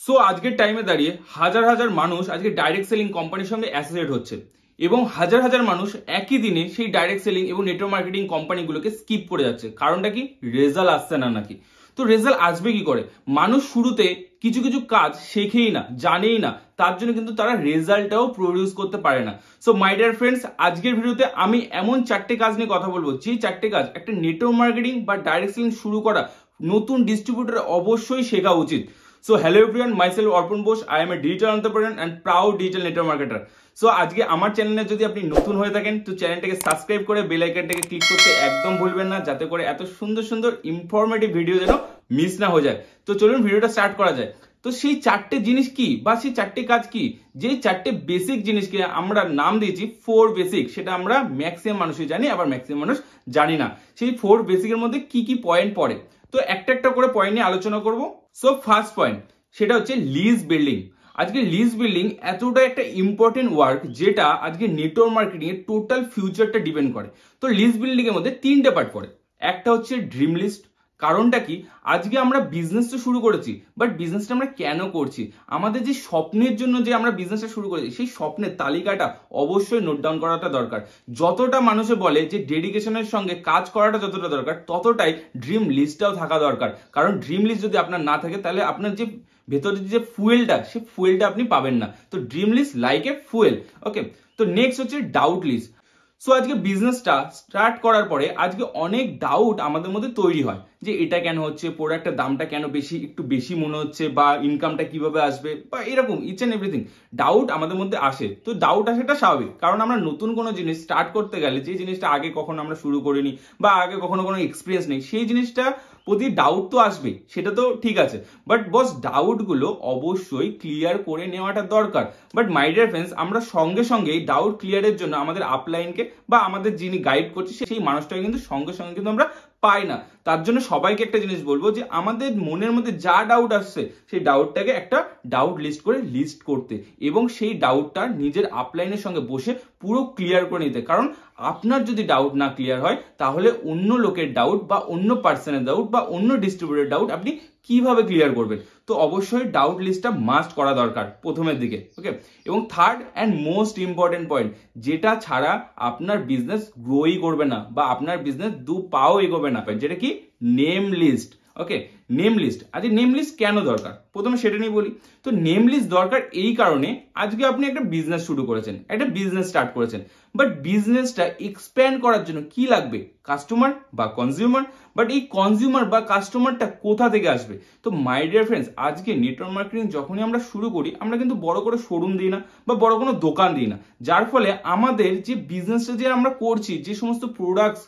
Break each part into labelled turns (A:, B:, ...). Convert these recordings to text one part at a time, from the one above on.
A: So আজকের টাইমে দাঁড়িয়ে হাজার হাজার মানুষ আজকে ডাইরেক্ট সেলিং কোম্পানির সঙ্গে অ্যাসোসিয়েট হচ্ছে এবং হাজার হাজার মানুষ একই দিনে সেই ডাইরেক্ট সেলিং এবং নেটওয়ার্ক মার্কেটিং কোম্পানিগুলোকে স্কিপ করে যাচ্ছে। কারণটা কি? রেজাল্ট আসছে না নাকি? তো রেজাল্ট আসবে কি করে? মানুষ শুরুতে কিছু কিছু কাজ শেখেই না, জানেই না, তার জন্য কিন্তু তারা রেজাল্টটাও প্রডিউস করতে পারে না। সো মাই ডিয়ার ফ্রেন্ডস, আজকের ভিডিওতে আমি এমন চারটে কাজ নিয়ে কথা বলবো, যে চারটে কাজ একটা নেটওয়ার্ক মার্কেটিং বা ডাইরেক্ট সেলিং শুরু করা নতুন ডিস্ট্রিবিউটর অবশ্যই শেখা উচিত। So hello everyone, myself Arpan Bose. I am a digital entrepreneur and proud digital network marketer. So আজকে আমার চ্যানেলে যদি আপনি নতুন হয়ে থাকেন তো চ্যানেলটাকে সাবস্ক্রাইব করে বেল আইকনটাকে ক্লিক করতে একদম ভুলবেন না, যাতে করে এত সুন্দর সুন্দর ইনফরমেটিভ ভিডিও যেন মিস না হয়ে যায়। তো চলুন ভিডিওটা স্টার্ট করা যায়। তো সেই চারটে জিনিস কি বা সেই চারটে কাজ কি, যে চারটে বেসিক জিনিসকে আমরা নাম দিয়েছি 4 বেসিক, সেটা আমরা ম্যাক্সিমাম মানুষই জানি, আবার ম্যাক্সিমাম মানুষ জানি না। সেই 4 বেসিকের মধ্যে কি কি পয়েন্ট পড়ে, তো একটা একটা করে পয়েন্ট নিয়ে আলোচনা করব। সো ফার্স্ট পয়েন্ট, সেটা হচ্ছে লিজ বিল্ডিং। আজকে লিজ বিল্ডিং এতটা একটা ইম্পর্টেন্ট ওয়ার্ক, যেটা আজকে নেটওয়ার্ক মার্কেটিং এর টোটাল ফিউচারটা ডিপেন্ড করে। তো লিজ বিল্ডিং এর মধ্যে তিনটে পার্ট পড়ে। একটা হচ্ছে ড্রিম লিস্ট। কারণটা কি? আজকে আমরা বিজনেস তো শুরু করেছি, বাট বিজনেসটা আমরা কেন করছি? আমাদের যে স্বপ্নের জন্য যে আমরা বিজনেসটা শুরু করেছি, সেই স্বপ্নের তালিকাটা অবশ্যই নোট ডাউন করাটা দরকার। যতটা মানুষে বলে যে ডেডিকেশনের সঙ্গে কাজ করাটা যতটা দরকার, ততটাই ড্রিম লিস্টটাও থাকা দরকার। কারণ ড্রিম লিস্ট যদি আপনার না থাকে, তাহলে আপনার যে ভেতরে যে ফুয়েলটা, সেই ফুয়েলটা আপনি পাবেন না। তো dream list like a fuel. Okay, তো নেক্সট হচ্ছে ডাউট লিস্ট। সো আজকে বিজনেসটা স্টার্ট করার পরে আজকে অনেক ডাউট আমাদের মধ্যে তৈরি হয়, যে এটা কেন হচ্ছে, প্রোডাক্টের দামটা কেন একটু বেশি মনে হচ্ছে, বা ইনকামটা কিভাবে আসবে, বা এরকম ইচ এন্ড এভরিথিং ডাউট আমাদের মধ্যে আসে। তো ডাউট আসাটা স্বাভাবিক, কারণ আমরা নতুন কোনো জিনিস স্টার্ট করতে গেলে, যে জিনিসটা আগে কখনো আমরা শুরু করিনি বা আগে কখনো কোনো এক্সপিরিয়েন্স নেই, সেই জিনিসটা প্রতি ডাউট তো আসবেই, সেটা তো ঠিক আছে। বাট বস, ডাউট গুলো অবশ্যই ক্লিয়ার করে নেওয়াটা দরকার। বাট মাই ডিয়ার ফ্রেন্ডস, আমরা সঙ্গে সঙ্গে ডাউট ক্লিয়ারের জন্য আমাদের আপলাইনকে বা আমাদের যিনি গাইড করছে সেই মানুষটাকে কিন্তু সঙ্গে সঙ্গে কিন্তু আমরা পাই না। তার জন্য সবাইকে একটা জিনিস বলবো, যে আমাদের মনের মধ্যে যা ডাউট আসছে, সেই ডাউটটাকে একটা ডাউট লিস্ট করে লিস্ট করতে, এবং সেই ডাউটটা নিজের আপলাইনের সঙ্গে বসে পুরো ক্লিয়ার করে নিতে। কারণ আপনার যদি ডাউট না ক্লিয়ার হয়, তাহলে অন্য লোকের ডাউট বা অন্য পার্সনের ডাউট বা অন্য ডিস্ট্রিবিউটরের ডাউট আপনি কিভাবে ক্লিয়ার করবেন? তো অবশ্যই ডাউট লিস্টটা মাস্ট করা দরকার প্রথমের দিকে। ওকে, এবং third and most important point, যেটা ছাড়া আপনার বিজনেস গ্রোই করবে না বা আপনার বিজনেস দু পাও এগোবে না, যেটা কি? Name list. Okay, name list. আজকে নেম লিস্ট কেন দরকার, প্রথমে সেটা নিয়ে বলি। তো নেম লিস্ট দরকার এই কারণে, আজকে আপনি একটা বিজনেস শুরু করেছেন, একটা বিজনেস স্টার্ট করেছেন, বাট বিজনেসটা এক্সপ্যান্ড করার জন্য কি লাগবে? কাস্টমার বা কনজিউমার। বাট এই কনজিউমার বা কাস্টমারটা কোথা থেকে আসবে? তো মাই ডিয়ার ফ্রেন্ডস, আজকে নেটওয়ার্ক মার্কেটিং যখনই আমরা শুরু করি, আমরা কিন্তু বড় করে শোরুম দিই না বা বড় কোনো দোকান দিই না, যার ফলে আমাদের যে বিজনেসটা যে আমরা করছি, যে সমস্ত প্রোডাক্টস,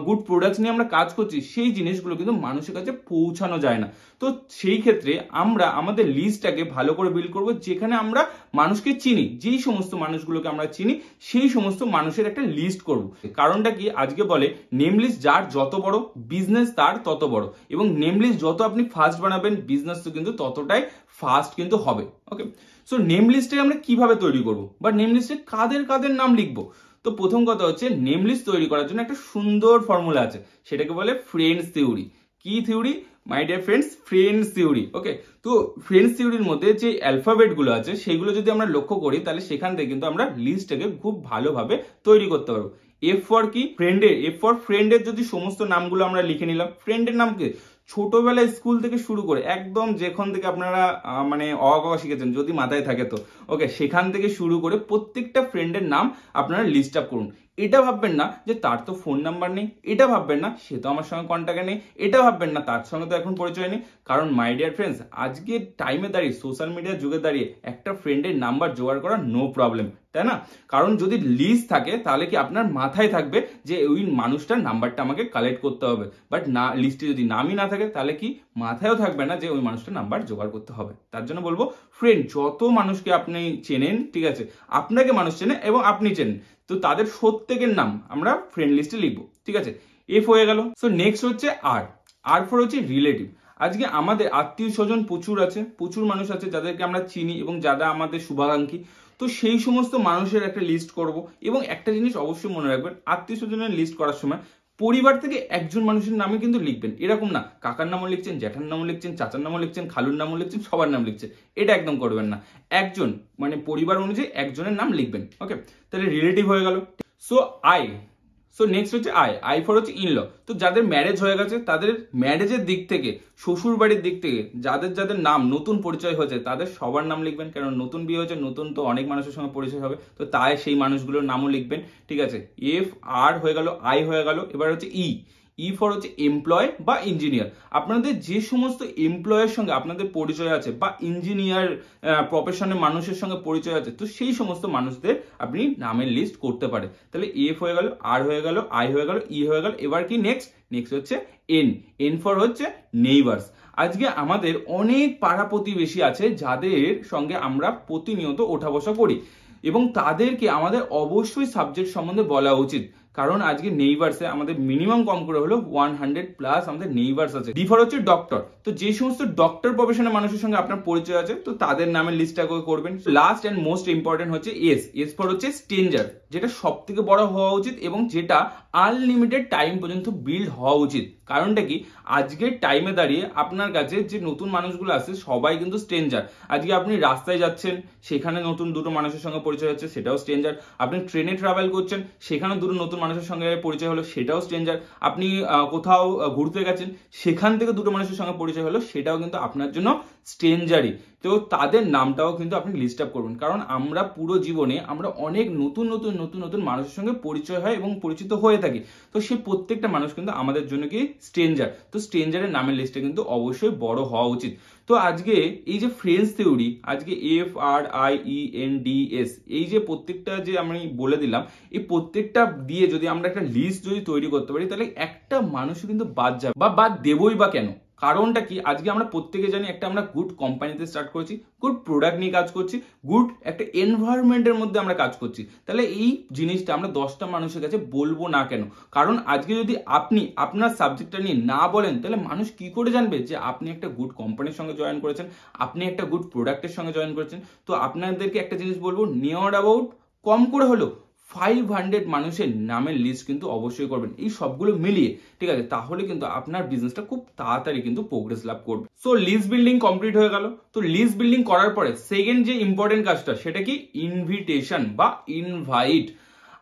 A: গুড প্রোডাক্টস নিয়ে আমরা কাজ করছি, সেই জিনিসগুলো কিন্তু মানুষের কাছে পৌঁছানো যায় না। তো সেই ক্ষেত্রে আমরা আমাদের লিস্টটাকে ভালো করে বিল্ড করবো, যেখানে আমরা মানুষকে চিনি, যেই সমস্ত মানুষগুলোকে আমরা চিনি, সেই সমস্ত মানুষের একটা লিস্ট করব। কারণটা কি? আজকে বলে নেম লিস্ট যার যত বড়, বিজনেস তার তত বড়। এবং নেম লিস্ট যত আপনি ফাস্ট বানাবেন, বিজনেস তো কিন্তু ততটাই ফাস্ট কিন্তু হবে। ওকে, সো নেম লিস্টে আমরা কিভাবে তৈরি করবো, বা নেম লিস্টে কাদের কাদের নাম লিখবো? তো প্রথম কথা হচ্ছে, নেম লিস্ট তৈরি করার জন্য একটা সুন্দর ফর্মুলা আছে, সেটাকে বলে ফ্রেন্ডস থিওরি। কি theory my dear friends? Friends theory. Okay, তো ফ্রেন্ডস থিওরির মধ্যে যে অ্যালফাবেট গুলো আছে, সেগুলো যদি আমরা লক্ষ্য করি, তাহলে সেখান থেকে কিন্তু আমরা লিস্টটাকে খুব ভালোভাবে তৈরি করতে পারবো। এফ ফর কি? ফ্রেন্ডের। এফ ফর ফ্রেন্ডের যদি সমস্ত নামগুলো আমরা লিখে নিলাম, ফ্রেন্ডের নামকে ছোটবেলায় স্কুল থেকে শুরু করে একদম যেখান থেকে আপনারা মানে অ ক শিখেছেন, যদি মাথায় থাকে তো, ওকে, সেখান থেকে শুরু করে প্রত্যেকটা ফ্রেন্ডের নাম আপনারা লিস্ট আপ করুন। এটা ভাববেন না যে তার তো ফোন নাম্বার নেই, এটা ভাববেন না সে তো আমার সঙ্গে কন্ট্যাক্টে নেই, এটা ভাববেন না তার সঙ্গে তো এখন পরিচয় নেই। কারণ মাই ডিয়ার ফ্রেন্ডস, আজকে টাইমে দাঁড়িয়ে, সোশ্যাল মিডিয়ার যুগে দাঁড়িয়ে একটা ফ্রেন্ডের নাম্বার জোগাড় করা নো প্রবলেম, তাই না? কারণ যদি লিস্ট থাকে, তাহলে কি আপনার মাথায় থাকবে যে ওই মানুষটার নাম্বারটা আমাকে কালেক্ট করতে হবে। বাট না, লিস্টে যদি নামই না থাকে, তাহলে কি মাথায়ও থাকবে না যে ওই মানুষটার নাম্বার জোগাড় করতে হবে। তার জন্য বলবো, ফ্রেন্ড যত মানুষকে আপনি চেনেন, ঠিক আছে, আপনাকে মানুষ চেনে এবং আপনি চেনেন, তো তাদের প্রত্যেকের নাম আমরা ফ্রেন্ড লিস্টে লিখবো। ঠিক আছে, এফ হয়ে গেল। সো নেক্সট হচ্ছে আর। আর ফর হচ্ছে রিলেটিভ। আজকে আমাদের আত্মীয় স্বজন প্রচুর আছে, প্রচুর মানুষ আছে যাদেরকে আমরা চিনি এবং যারা আমাদের শুভাকাঙ্ক্ষী। তো সেই সমস্ত মানুষের একটা লিস্ট করব। এবং একটা জিনিস অবশ্যই মনে রাখবেন, আত্মীয় স্বজনের লিস্ট করার সময় পরিবার থেকে একজন মানুষের নামে কিন্তু লিখবেন, এরকম না কাকার নামও লিখছেন, জ্যাঠার নামও লিখছেন, চাচার নামও লিখছেন, খালুর নামও লিখছেন, সবার নাম লিখছেন, এটা একদম করবেন না। একজন মানে পরিবার অনুযায়ী একজনের নাম লিখবেন। ওকে, তাহলে রিলেটিভ হয়ে গেল। সো আই, সো নেক্সট হচ্ছে আই ফর হচ্ছে ইনল। তো যাদের ম্যারেজ হয়ে গেছে তাদের ম্যারেজের দিক থেকে, শ্বশুর বাড়ির দিক থেকে যাদের যাদের নাম নতুন পরিচয় হয়েছে তাদের সবার নাম লিখবেন, কারণ নতুন বিয়ে হয়েছে, নতুন তো অনেক মানুষের সঙ্গে পরিচয় হবে, তো তাই সেই মানুষগুলোর নামও লিখবেন। ঠিক আছে, এফ আর হয়ে গেল, আই হয়ে গেল। এবার হচ্ছে ই ফর হচ্ছে এমপ্লয় বা ইঞ্জিনিয়ার। আপনাদের যে সমস্ত এমপ্লয়ের সঙ্গে আপনাদের পরিচয় আছে বা ইঞ্জিনিয়ার প্রফেশনের মানুষের সঙ্গে পরিচয় আছে, তো সেই সমস্ত মানুষদের আপনি নামের লিস্ট করতে পারেন। তাহলে এফ হয়ে গেল, আর হয়ে গেল, আই হয়ে গেল, ই হয়ে গেল। এবার কি নেক্সট হচ্ছে এন ফর হচ্ছে নেইবার্স। আজকে আমাদের অনেক পাড়া প্রতিবেশী আছে যাদের সঙ্গে আমরা প্রতিনিয়ত ওঠা বসা করি, এবং তাদেরকে আমাদের অবশ্যই সাবজেক্ট সম্বন্ধে বলা উচিত, কারণ আজকে নেইবার্সে আমাদের মিনিমাম কম করে হলো 100+ আমাদের নেইবার্স আছে। ডি ফর হচ্ছে ডক্টর। তো যে সমস্ত ডক্টর প্রফেশনের মানুষের সঙ্গে আপনার পরিচয় আছে, তো তাদের নামের লিস্টটা করবেন। লাস্ট এন্ড মোস্ট ইম্পর্টেন্ট হচ্ছে এস ফর হচ্ছে স্ট্রেঞ্জার, যেটা সব থেকে বড় হওয়া উচিত এবং যেটা আনলিমিটেড টাইম পর্যন্ত বিল্ড হওয়া উচিত। কারণটা কি, আজকের টাইমে দাঁড়িয়ে আপনার কাছে যে নতুন মানুষগুলো আছে সবাই কিন্তু স্ট্রেঞ্জার। আজকে আপনি রাস্তায় যাচ্ছেন, সেখানে নতুন দুটো মানুষের সঙ্গে পরিচয় হচ্ছে, সেটাও স্ট্রেঞ্জার। আপনি ট্রেনে ট্রাভেল করছেন, সেখানে দুটো নতুন মানুষের সঙ্গে পরিচয় হলো, সেটাও স্ট্রেঞ্জার। আপনি কোথাও ঘুরতে গেছেন, সেখান থেকে দুটো মানুষের সঙ্গে পরিচয় হলো, সেটাও কিন্তু আপনার জন্য স্ট্রেঞ্জারই। তো তাদের নামটাও কিন্তু আপনি লিস্ট আপ করবেন, কারণ আমরা পুরো জীবনে আমরা অনেক নতুন নতুন নতুন নতুন মানুষের সঙ্গে পরিচয় হয় এবং পরিচিত হয়ে থাকি। তো সেই প্রত্যেকটা মানুষ কিন্তু আমাদের জন্য কি স্ট্রেঞ্জার। তো স্ট্রেঞ্জারের নামের লিস্টে কিন্তু অবশ্যই বড় হওয়া উচিত। তো আজকে এই যে ফ্রেন্ডস থিওরি, আজকে FRIENDS, এই যে প্রত্যেকটা যে আমি বলে দিলাম, এই প্রত্যেকটা দিয়ে যদি আমরা একটা লিস্ট যদি তৈরি করতে পারি, তাহলে একটা মানুষও কিন্তু বাদ যাবে, বা বাদ দেবই বা কেন। কারণটা কি, আজকে আমরা প্রত্যেকে জানি একটা আমরা গুড কোম্পানিতে স্টার্ট করেছি, গুড প্রোডাক্ট নিয়ে কাজ করছি, গুড একটা এনভায়রনমেন্টের মধ্যে আমরা কাজ করছি, তাহলে এই জিনিসটা আমরা 10টা মানুষের কাছে বলবো না কেন? কারণ আজকে যদি আপনি আপনার সাবজেক্টটা নিয়ে না বলেন, তাহলে মানুষ কি করে জানবে যে আপনি একটা গুড কোম্পানির সঙ্গে জয়েন করেছেন, আপনি একটা গুড প্রোডাক্টের সঙ্গে জয়েন করেছেন? তো আপনাদেরকে একটা জিনিস বলবো, নিয়ার অ্যাবাউট কম করে হলো 500 মানুষের নামের লিস্ট কিন্তু অবশ্যই করবেন, এই সবগুলো মিলিয়ে। ঠিক আছে, তাহলে কিন্তু আপনার বিজনেসটা খুব তাড়াতাড়ি কিন্তু প্রোগ্রেস লাভ করবে। সো লিস্ট বিল্ডিং কমপ্লিট হয়ে গেল। তো লিস্ট বিল্ডিং করার পরে সেকেন্ড যে ইম্পর্টেন্ট কাজটা, সেটা কি ইনভিটেশন বা ইনভাইট।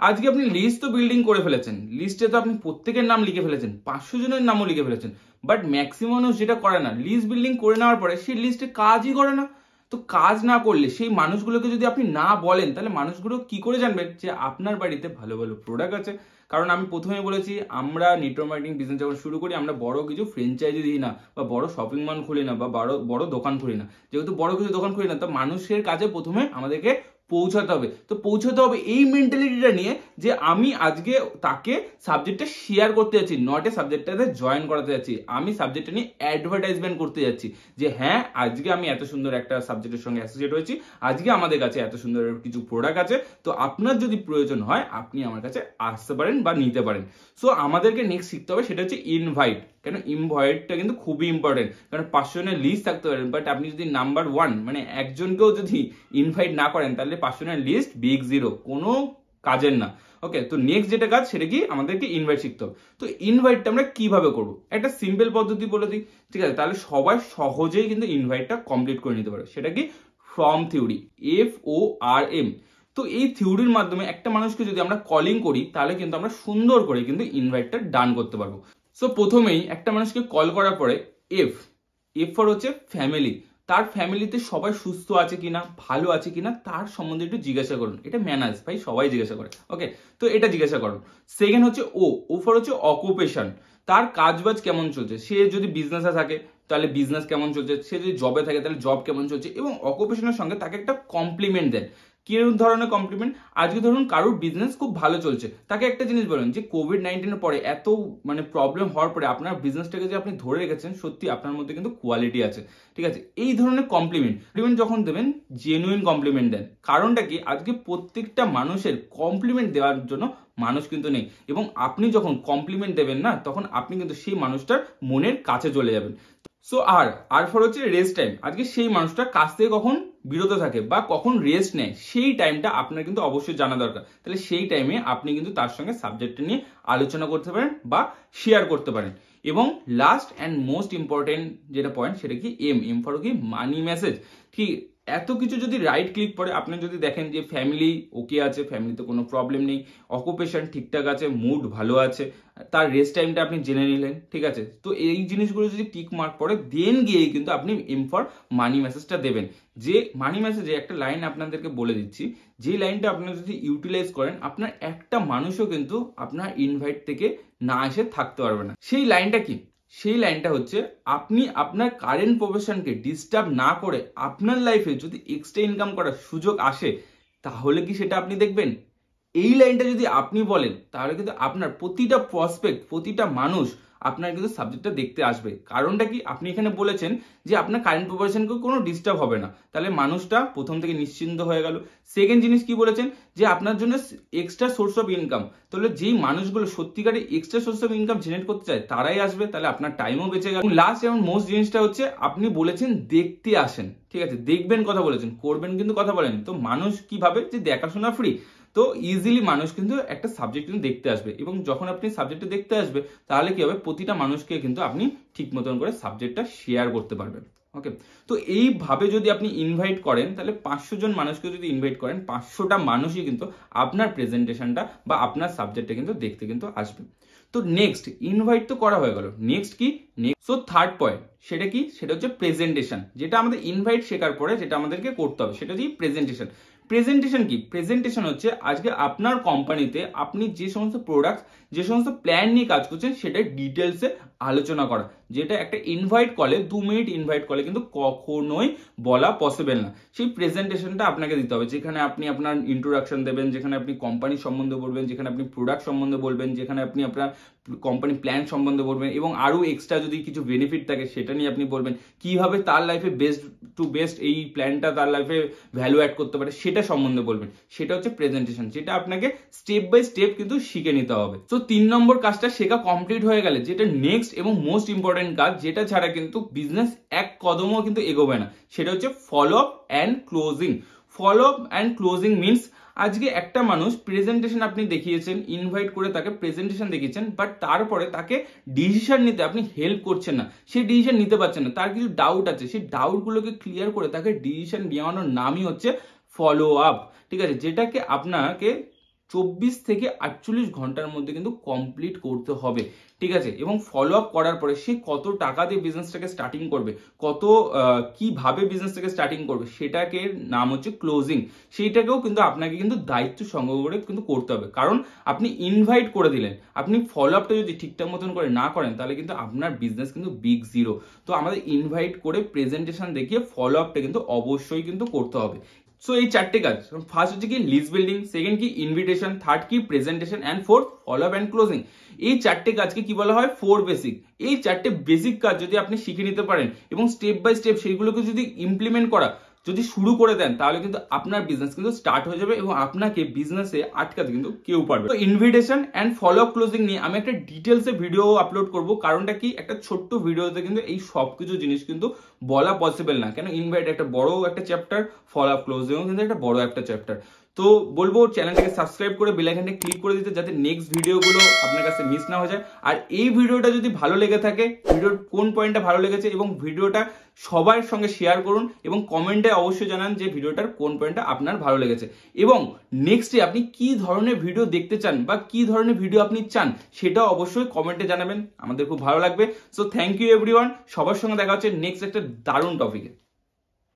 A: আজকে আপনি লিস্ট তো বিল্ডিং করে ফেলেছেন, লিস্টে তো আপনি প্রত্যেকের নাম লিখে ফেলেছেন, 500 জনের নামও লিখে ফেলেছেন, বাট ম্যাক্সিমাম মানুষ যেটা করে না, লিস্ট বিল্ডিং করে নেওয়ার পরে সেই লিস্টে কাজই করে না। তো কাজ না করলে সেই মানুষগুলোকে যদি আপনি না বলেন, তাহলে মানুষগুলো কি করে জানবেন যে আপনার বাড়িতে ভালো ভালো প্রোডাক্ট আছে? কারণ আমি প্রথমে বলেছি, আমরা নেটওয়ার্ক মার্কেটিং বিজনেস যখন শুরু করি, আমরা বড় কিছু ফ্র্যাঞ্চাইজি দিই না, বা বড় শপিং মল খুলি না, বা বড় বড় দোকান খুলি না। যেহেতু বড় কিছু দোকান খুলি না, তো মানুষের কাছে প্রথমে আমাদেরকে পৌঁছাতে হবে। তো পৌঁছাতে হবে এই মেন্টালিটিটা নিয়ে যে আমি আজকে তাকে সাবজেক্টটা শেয়ার করতে যাচ্ছি, নট এ সাবজেক্টটাতে জয়েন করাতে যাচ্ছি, আমি সাবজেক্টটা নিয়ে অ্যাডভার্টাইজমেন্ট করতে যাচ্ছি যে হ্যাঁ, আজকে আমি এত সুন্দর একটা সাবজেক্টের সঙ্গে অ্যাসোসিয়েট হয়েছি, আজকে আমাদের কাছে এত সুন্দর কিছু প্রোডাক্ট আছে, তো আপনার যদি প্রয়োজন হয় আপনি আমার কাছে আসতে পারেন বা নিতে পারেন। সো আমাদেরকে নেক্সট শিখতে হবে সেটা হচ্ছে ইনভাইট। কেন ইনভাইটটা কিন্তু খুবই ইম্পর্টেন্ট, কারণ 500 জনের লিস্ট থাকতে পারেন, বাট আপনি যদি নাম্বার 1 মানে একজনকেও যদি ইনভাইট না করেন, তাহলে 500 জনের লিস্ট বিগ জিরো, কোনো কাজের না। ওকে, তো নেক্সট যেটা কাজ, সেটা কি আমাদেরকে ইনভাইট শিখতে হবে। তো ইনভাইটটা আমরা কিভাবে করব, একটা সিম্পল পদ্ধতি বলে দিই। ঠিক আছে, তাহলে সবাই সহজেই কিন্তু ইনভাইটটা কমপ্লিট করে নিতে পারে। সেটা কি, ফ্রম থিওরি, FORM। তো এই থিওরির মাধ্যমে একটা মানুষকে যদি আমরা কলিং করি, তাহলে কিন্তু আমরা সুন্দর করে কিন্তু ইনভাইটটা ডান করতে পারবো। সো প্রথমেই একটা মানুষকে কল করার পরে এফ ফর হচ্ছে ফ্যামিলি, তার ফ্যামিলিতে সবাই সুস্থ আছে কিনা, ভালো আছে কিনা, তার সম্বন্ধে একটু জিজ্ঞাসা করুন। এটা ম্যানার্স, ভাই সবাই জিজ্ঞাসা করে। ওকে, তো এটা জিজ্ঞাসা করুন। সেকেন্ড হচ্ছে ও ফর হচ্ছে অকুপেশন, তার কাজবাজ কেমন চলছে, সে যদি বিজনেসে থাকে তাহলে বিজনেস কেমন চলছে, সে যদি জবে থাকে তাহলে জব কেমন চলছে, এবং অকুপেশনের সঙ্গে তাকে একটা কমপ্লিমেন্ট দেন। কি ধরনের কমপ্লিমেন্ট? আজকে ধরুন কারোর বিজনেস খুব ভালো চলছে, তাকে একটা জিনিস বলেন যে কোভিড-19 পরে এত মানে প্রবলেম হওয়ার পরে আপনার বিজনেসটাকে যে আপনি ধরে রেখেছেন, সত্যি আপনার মধ্যে কিন্তু কোয়ালিটি আছে। ঠিক আছে, এই ধরনের কমপ্লিমেন্ট যখন দেবেন, জেনুইন কমপ্লিমেন্ট দেন। কারণটা কি, আজকে প্রত্যেকটা মানুষের কমপ্লিমেন্ট দেওয়ার জন্য মানুষ কিন্তু নেই, এবং আপনি যখন কমপ্লিমেন্ট দেবেন না, তখন আপনি কিন্তু সেই মানুষটার মনের কাছে চলে যাবেন। সো আর ফর হচ্ছে রেস্ট টাইম। আজকে সেই মানুষটা কাজ থেকে কখন বিরত থাকে বা কখন রেস্ট নেয় সেই টাইমটা আপনার কিন্তু অবশ্যই জানা দরকার। তাহলে সেই টাইমে আপনি কিন্তু তার সঙ্গে সাবজেক্টটা নিয়ে আলোচনা করতে পারেন বা শেয়ার করতে পারেন। এবং লাস্ট অ্যান্ড মোস্ট ইম্পর্টেন্ট যেটা পয়েন্ট সেটা কি এম ফর কি মানি মেসেজ। ঠিক এত কিছু যদি রাইট ক্লিক পরে আপনি যদি দেখেন যে ফ্যামিলি ওকে আছে, ফ্যামিলিতে কোনো প্রবলেম নেই, অকুপেশন ঠিকঠাক আছে, মুড ভালো আছে, তার রেস্ট টাইমটা আপনি জেনে নিলেন, ঠিক আছে, তো এই জিনিসগুলো যদি টিক মার্ক পরে দেন গিয়েই কিন্তু আপনি এম ফর মানি মেসেজটা দেবেন। যে মানি মেসেজে একটা লাইন আপনাদেরকে বলে দিচ্ছি, যে লাইনটা আপনারা যদি ইউটিলাইজ করেন আপনার একটা মানুষও কিন্তু আপনার ইনভাইট থেকে না এসে থাকতে পারবে না। সেই লাইনটা কি? সেই লাইনটা হচ্ছে আপনি আপনার কারেন্ট প্রফেশনকে ডিস্টার্ব না করে আপনার লাইফে যদি এক্সট্রা ইনকাম করার সুযোগ আসে তাহলে কি সেটা আপনি দেখবেন? এই লাইনটা যদি আপনি বলেন তাহলে কিন্তু আপনার প্রতিটা প্রসপেক্ট, প্রতিটা মানুষ আপনার কিন্তু সাবজেক্টটা দেখতে আসবে। কারণটা কি? আপনি এখানে বলেছেন যে আপনার কারেন্ট প্রফেশনকে কোনো ডিস্টার্ব হবে না, তাহলে মানুষটা প্রথম থেকে নিশ্চিন্ত হয়ে গেল। সেকেন্ড জিনিস কি বলেছেন? যে আপনার জন্য এক্সট্রা সোর্স অফ ইনকাম, তাহলে যেই মানুষগুলো সত্যিকারে extra source of income generate করতে চায় তারাই আসবে, তাহলে আপনার টাইমও বেঁচে গেল। লাস্ট এবং মোস্ট জিনিসটা হচ্ছে আপনি বলেছেন দেখতে আসেন, ঠিক আছে, দেখবেন কথা বলেছেন, করবেন কিন্তু কথা বলেন। তো মানুষ কি ভাবে যে দেখাশোনা ফ্রি, তো ইজিলি মানুষ কিন্তু একটা সাবজেক্ট কিন্তু দেখতে আসবে, এবং যখন আপনি সাবজেক্টটা দেখতে আসবে তাহলে কি হবে, প্রতিটা মানুষকে কিন্তু আপনি ঠিক মতন করে সাবজেক্টটা শেয়ার করতে পারবেন। ওকে, তো এইভাবে যদি আপনি ইনভাইট করেন তাহলে 500 জন মানুষকে যদি ইনভাইট করেন 500টা মানুষই কিন্তু আপনার প্রেজেন্টেশনটা বা আপনার সাবজেক্টটা কিন্তু দেখতে কিন্তু আসবে। তো নেক্সট ইনভাইট তো করা হয়ে গেল, নেক্সট কি? সো থার্ড পয়েন্ট সেটা কি? সেটা হচ্ছে প্রেজেন্টেশন, যেটা আমাদের ইনভাইট শেখার পরে যেটা আমাদেরকে করতে হবে সেটা হচ্ছে প্রেজেন্টেশন। প্রেজেন্টেশন কি? প্রেজেন্টেশন হচ্ছে আজকে আপনার কোম্পানিতে আপনি যে সমস্ত প্রোডাক্ট, যে সমস্ত প্ল্যান নিয়ে কাজ করছেন সেটা ডিটেলসে আলোচনা করা, যেটা একটা ইনভাইট কলে 2 মিনিট ইনভাইট কলে কিন্তু কখনোই বলা পসিবল না। সেই প্রেজেন্টেশনটা আপনাকে দিতে হবে, যেখানে আপনি আপনার ইন্ট্রোডাকশন দেবেন, যেখানে আপনি কোম্পানি সম্বন্ধে বলবেন, যেখানে আপনি প্রোডাক্ট সম্বন্ধে বলবেন, যেখানে আপনি আপনার কোম্পানি প্ল্যান সম্বন্ধে বলবেন, এবং আরো এক্সট্রা যদি কিছু বেনিফিট থাকে সেটা নিয়ে আপনি বলবেন, কিভাবে তার লাইফে বেস্ট টু বেস্ট এই প্ল্যানটা তার লাইফে ভ্যালু অ্যাড করতে পারে সেটা সম্বন্ধে বলবেন। সেটা হচ্ছে প্রেজেন্টেশন, যেটা আপনাকে স্টেপ বাই স্টেপ কিন্তু শিখে নিতে হবে। তো 3 নম্বর কাজটা শেখা কমপ্লিট হয়ে গেলে যেটা নেক্সট এবং মোস্ট ইম্পর্টেন্ট কাজ, যেটা ছাড়া কিন্তু বিজনেস এক কদমও কিন্তু এগোবে না, সেটা হচ্ছে follow up and closing. Follow up and closing means আজকে একটা মানুষ প্রেজেন্টেশন আপনি দেখিয়েছেন, ইনভাইট করে তাকে প্রেজেন্টেশন দেখিয়েছেন, বাট তারপরে তাকে ডিসিশন নিতে আপনি হেল্প করছেন না, সে ডিসিশন নিতে পারছেন না, তার কিছু ডাউট আছে, সেই ডাউটগুলোকে ক্লিয়ার করে তাকে ডিসিশন নেওয়ানোর নামই হচ্ছে ফলো আপ, ঠিক আছে, যেটাকে আপনাকে 24 থেকে 48 ঘন্টার মধ্যে কিন্তু কমপ্লিট করতে হবে, ঠিক আছে। এবং ফলো আপ করার পরে সে কত টাকা দিয়ে বিজনেসটাকে স্টার্টিং করবে, কত কিভাবে বিজনেসটাকে স্টার্টিং করবে, সেটাকে নাম হচ্ছে ক্লোজিং। সেইটাকেও কিন্তু আপনাকে কিন্তু দায়িত্ব সংগ্রহ করে কিন্তু করতে হবে, কারণ আপনি ইনভাইট করে দিলেন, আপনি ফলো আপটা যদি ঠিকঠাক মতন করে না করেন তাহলে কিন্তু আপনার বিজনেস কিন্তু বিগ জিরো। তো আমাদের ইনভাইট করে প্রেজেন্টেশন দেখিয়ে ফলো আপটা কিন্তু অবশ্যই কিন্তু করতে হবে। সো এই 4টে কাজ, ফার্স্ট হচ্ছে কি লিস্ট বিল্ডিং, সেকেন্ড কি ইনভিটেশন, থার্ড কি presentation, and fourth follow up and closing. এই 4টে কাজকে কি বলা হয়? 4 বেসিক। এই 4টে বেসিক কাজ যদি আপনি শিখে নিতে পারেন এবং স্টেপ বাই স্টেপ সেইগুলোকে যদি ইমপ্লিমেন্ট করা যদি শুরু করে দেন তাহলে কিন্তু আপনার বিজনেস কিন্তু স্টার্ট হয়ে যাবে এবং আপনাকে বিজনেসে আটকাতে কিন্তু কেউ পারবে। তো invitation and follow up closing নিয়ে আমি একটা ডিটেলসে ভিডিও আপলোড করব। কারণটা কি, একটা ছোট্ট ভিডিওতে কিন্তু এই সবকিছু জিনিস কিন্তু বলা পসিবল না, কেন ইনভাইট একটা বড় একটা চ্যাপ্টার, ফলো আপ ক্লোজিং কিন্তু একটা বড় একটা চ্যাপ্টার। তো বলবো চ্যানেলটাকে সাবস্ক্রাইব করে বেল আইকনটা ক্লিক করে দিতে, যাতে নেক্সট ভিডিওগুলো আপনার কাছে মিস না হয়ে যায়। আর এই ভিডিওটা যদি ভালো লেগে থাকে, ভিডিওর কোন পয়েন্টটা ভালো লেগেছে এবং ভিডিওটা সবার সঙ্গে শেয়ার করুন এবং কমেন্টে অবশ্যই জানান যে ভিডিওটার কোন পয়েন্টটা আপনার ভালো লেগেছে এবং নেক্সটে আপনি কি ধরনের ভিডিও দেখতে চান বা কি ধরনের ভিডিও আপনি চান সেটা অবশ্যই কমেন্টে জানাবেন, আমাদের খুব ভালো লাগবে। সো থ্যাংক ইউ এভরিওয়ান, সবার সঙ্গে দেখা হচ্ছে নেক্সট একটা দারুণ টপিকে।